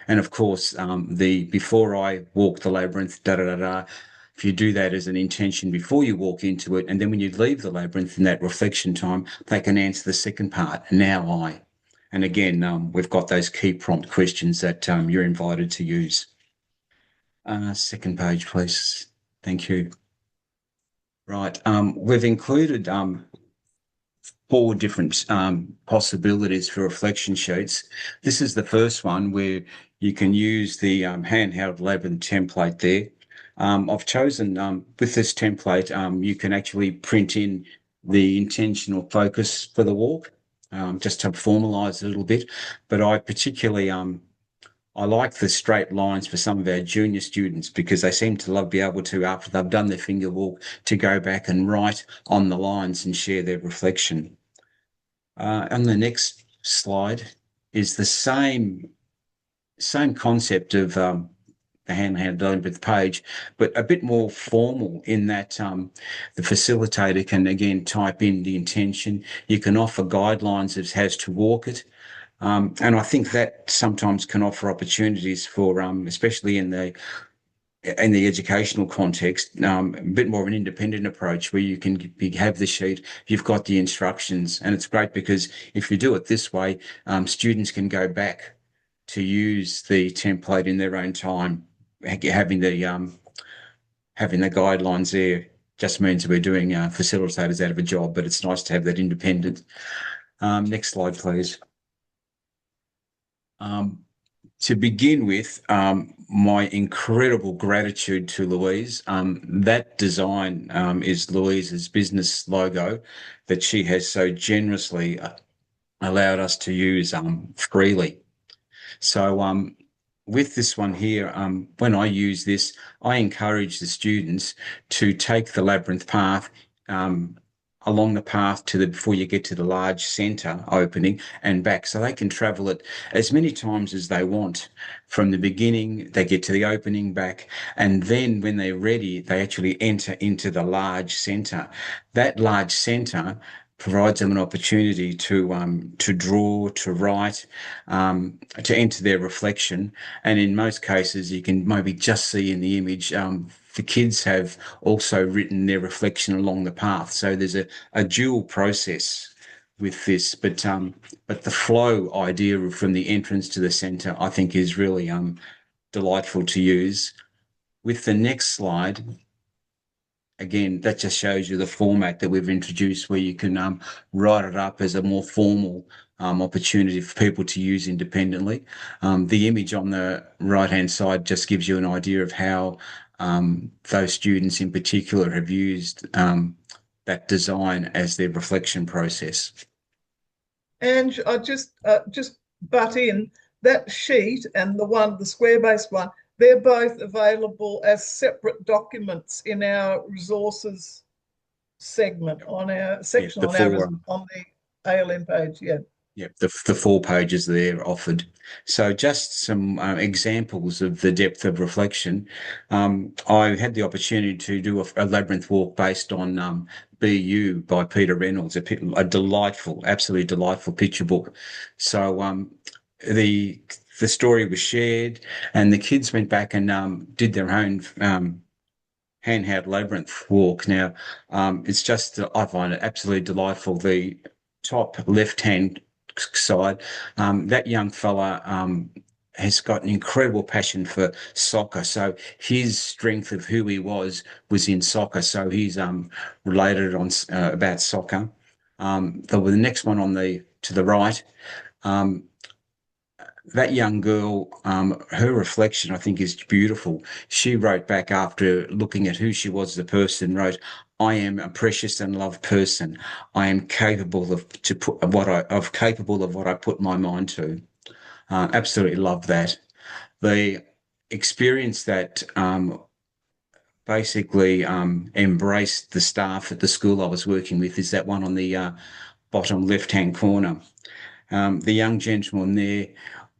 And of course, the before I walk the labyrinth, if you do that as an intention before you walk into it, and then when you leave the labyrinth in that reflection time, they can answer the second part, now I. And again, we've got those key prompt questions that you're invited to use. Second page, please. Thank you. Right. We've included 4 different possibilities for reflection sheets. This is the first one where you can use the handheld labyrinth template there. I've chosen, with this template, you can actually print in the intentional focus for the walk, just to formalize it a little bit. But I particularly, I like the straight lines for some of our junior students, because they seem to be able to, after they've done their finger walk, to go back and write on the lines and share their reflection. On the next slide is the same concept of the handheld labyrinth page, but a bit more formal in that the facilitator can again type in the intention. You can offer guidelines as how to walk it. And I think that sometimes can offer opportunities for, especially in the educational context, a bit more of an independent approach where you can have the sheet, you've got the instructions, and it's great because if you do it this way, students can go back to use the template in their own time. Having the guidelines there just means we're doing facilitators out of a job, but it's nice to have that independent. Next slide, please. To begin with, my incredible gratitude to Louise. That design is Louise's business logo that she has so generously allowed us to use freely. So with this one here, when I use this, I encourage the students to take the labyrinth path along the path before you get to the large centre opening and back. So they can travel it as many times as they want. From the beginning, they get to the opening, back, and then when they're ready, they actually enter into the large centre. That large centre provides them an opportunity to draw, to write, to enter their reflection. And in most cases, you can maybe just see in the image, the kids have also written their reflection along the path. So there's a dual process with this, but the flow idea from the entrance to the centre, I think, is really delightful to use. With the next slide, again, that just shows you the format that we've introduced, where you can write it up as a more formal opportunity for people to use independently. The image on the right-hand side just gives you an idea of how those students in particular have used that design as their reflection process. And I just butt in, that sheet and the square-based one, they're both available as separate documents in our resources segment on our section on the ALM page. Yeah. Yep, the 4 pages there offered. So just some examples of the depth of reflection. I had the opportunity to do a labyrinth walk based on BU by Peter Reynolds, a delightful, absolutely delightful picture book. So the story was shared, and the kids went back and did their own handheld labyrinth walk. Now, it's just, I find it absolutely delightful. The top left-hand side, that young fella has got an incredible passion for soccer. So his strength of who he was in soccer. So he's related on about soccer. The next one to the right, that young girl, her reflection, I think, is beautiful. She wrote back after looking at who she was as a person, wrote, "I am a precious and loved person. I am capable of what I put my mind to." Absolutely love that. The experience that basically embraced the staff at the school I was working with is that one on the bottom left-hand corner. The young gentleman there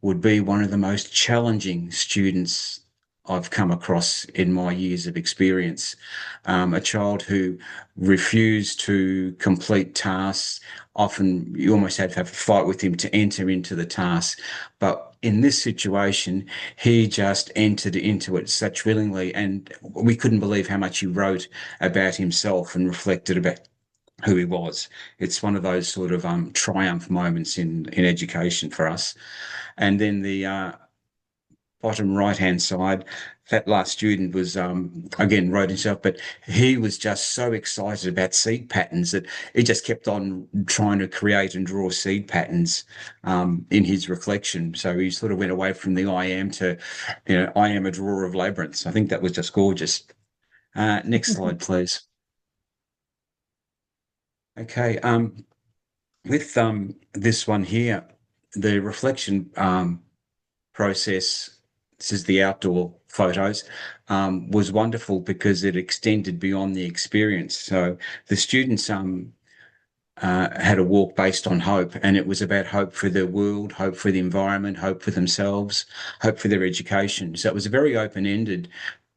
would be one of the most challenging students I've come across in my years of experience. A child who refused to complete tasks. Often you almost had to have a fight with him to enter into the task. But in this situation, he just entered into it such willingly, and we couldn't believe how much he wrote about himself and reflected about who he was. It's one of those sort of triumph moments in education for us. And then the bottom right-hand side, that last student was, again, wrote himself, but he was just so excited about seed patterns that he just kept on trying to create and draw seed patterns in his reflection. So he sort of went away from the I am to, I am a drawer of labyrinths. I think that was just gorgeous. Next slide, please. Okay, with this one here, the reflection process, this is the outdoor photos, was wonderful because it extended beyond the experience. So the students had a walk based on hope, and it was about hope for the world, hope for the environment, hope for themselves, hope for their education. So it was a very open-ended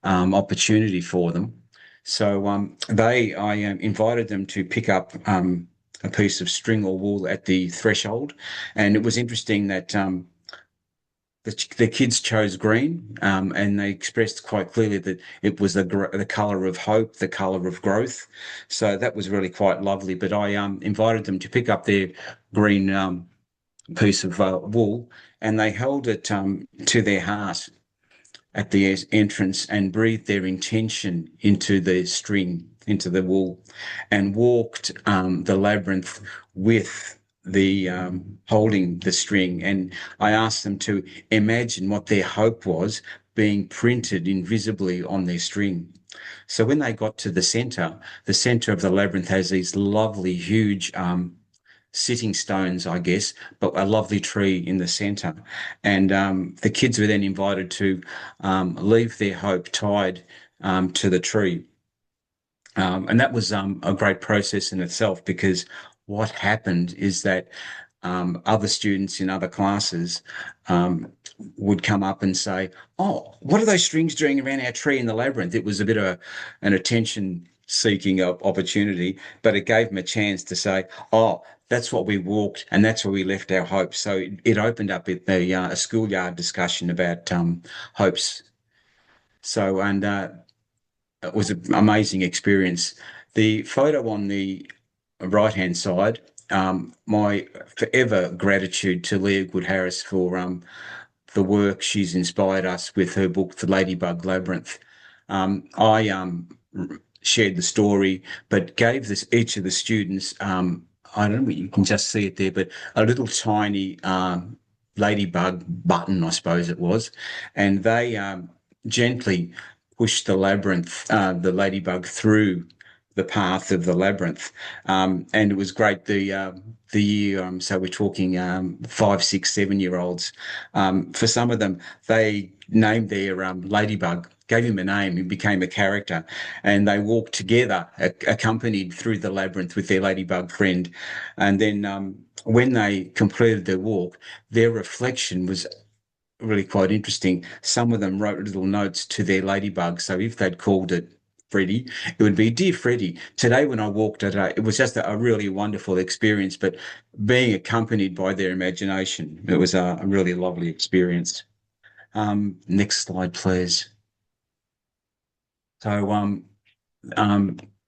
opportunity for them. So I invited them to pick up a piece of string or wool at the threshold, and it was interesting that the kids chose green, and they expressed quite clearly that it was the colour of hope, the colour of growth. So that was really quite lovely. But I invited them to pick up their green piece of wool, and they held it to their heart at the entrance and breathed their intention into the string, into the wool, and walked the labyrinth with the holding the string. And I asked them to imagine what their hope was being printed invisibly on their string. So when they got to the center of the labyrinth has these lovely, huge sitting stones, I guess, but a lovely tree in the center. And the kids were then invited to leave their hope tied to the tree. And that was a great process in itself, because what happened is that other students in other classes would come up and say, "Oh, what are those strings doing around our tree in the labyrinth?" It was a bit of an attention seeking opportunity, but it gave them a chance to say, oh, that's what we walked and that's where we left our hopes. So it opened up a schoolyard discussion about hopes. So, and it was an amazing experience. The photo on the right-hand side, my forever gratitude to Leah Good-Harris for the work she's inspired us with her book, The Ladybug Labyrinth. I shared the story, but gave each of the students, I don't know, you can just see it there, but a little tiny ladybug button, I suppose it was, and they gently pushed the ladybug through the path of the labyrinth, and it was great. The year, so we're talking 5, 6, 7-year-olds. For some of them, they named their ladybug, gave him a name, he became a character, and they walked together, accompanied through the labyrinth with their ladybug friend. And then when they completed their walk, their reflection was really quite interesting. Some of them wrote little notes to their ladybug. So if they'd called it Freddie, it would be, Dear Freddie, today when I walked today, it was just a really wonderful experience, but being accompanied by their imagination, it was a really lovely experience. Next slide, please. So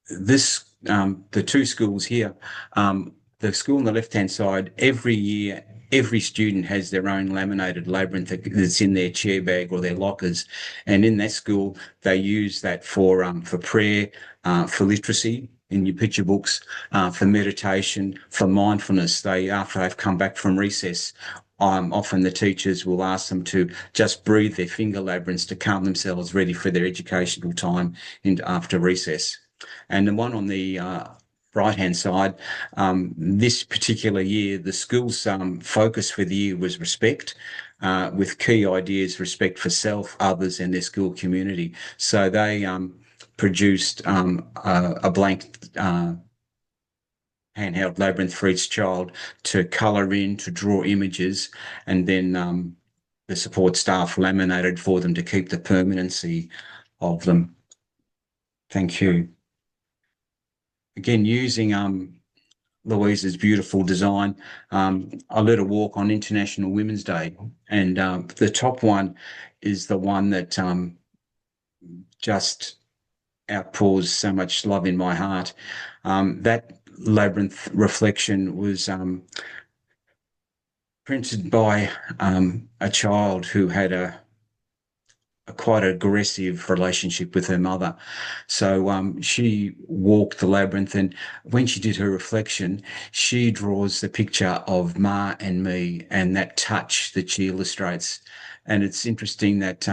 the two schools here, the school on the left-hand side, every year, every student has their own laminated labyrinth that's in their chair bag or their lockers. And in that school, they use that for prayer, for literacy in your picture books, for meditation, for mindfulness. After they've come back from recess, often the teachers will ask them to just breathe their finger labyrinths to calm themselves ready for their educational time after recess. And the one on the right-hand side, this particular year, the school's focus for the year was respect, with key ideas, respect for self, others, and their school community. So they produced a blank handheld labyrinth for each child to colour in, to draw images, and then the support staff laminated for them to keep the permanency of them. Thank you. Again, using Louise's beautiful design, I led a walk on International Women's Day, and the top one is the one that just outpours so much love in my heart. That labyrinth reflection was printed by a child who had a quite aggressive relationship with her mother. So she walked the labyrinth, and when she did her reflection, she draws the picture of Ma and me and that touch that she illustrates. And it's interesting that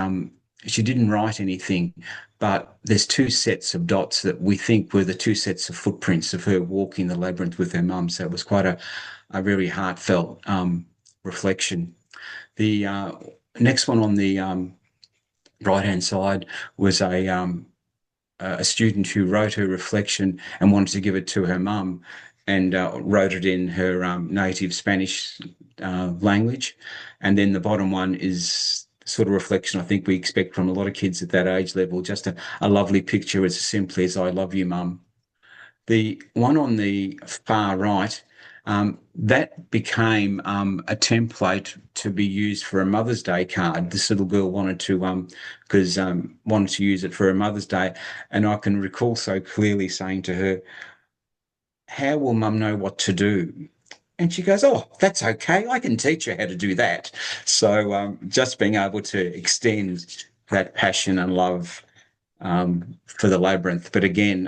she didn't write anything, but there's two sets of dots that we think were the two sets of footprints of her walking the labyrinth with her mum. So it was quite a very heartfelt reflection. The next one on the right-hand side was a student who wrote her reflection and wanted to give it to her mum, and wrote it in her native Spanish language. And then the bottom one is sort of reflection I think we expect from a lot of kids at that age level, just a lovely picture as simply as I love you, mum. The one on the far right, that became a template to be used for a Mother's Day card. This little girl wanted to, wanted to use it for her Mother's Day, and I can recall so clearly saying to her, "How will Mum know what to do?" And she goes, "Oh, that's okay. I can teach her how to do that." So just being able to extend that passion and love for the labyrinth, but again,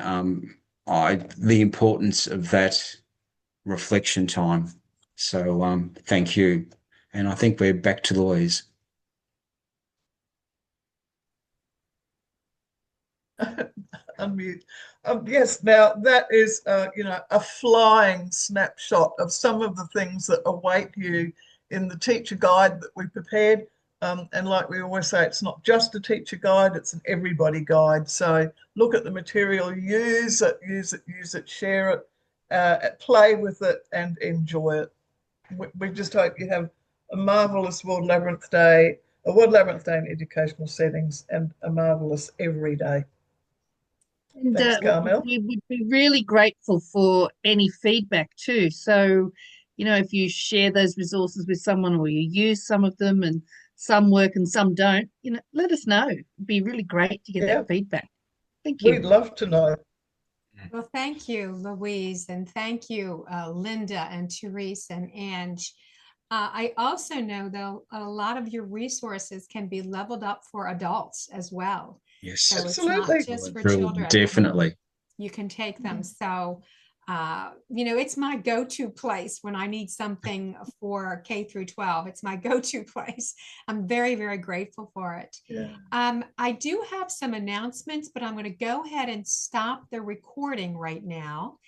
the importance of that reflection time. So thank you. And I think we're back to Louise. Unmute. Yes, now that is, a flying snapshot of some of the things that await you in the teacher guide that we prepared. And like we always say, it's not just a teacher guide, it's an everybody guide. So look at the material, use it, share it, play with it, and enjoy it. We just hope you have a marvelous World Labyrinth Day, a World Labyrinth Day in educational settings, and a marvelous every day. And Thanks, Carmel. we would be really grateful for any feedback too. So, if you share those resources with someone or you use some of them and some work and some don't, let us know. It'd be really great to get Yeah, that feedback. Thank we'd you. love to know. Well, thank you, Louise, and thank you, Linda and Therese and Ange. I also know, though, a lot of your resources can be leveled up for adults as well. Yes, So it's not Absolutely. just for true, children. definitely. You can take them. So, it's my go-to place when I need something for K through 12. It's my go-to place. I'm very, very grateful for it. Yeah. I do have some announcements, but I'm going to go ahead and stop the recording right now.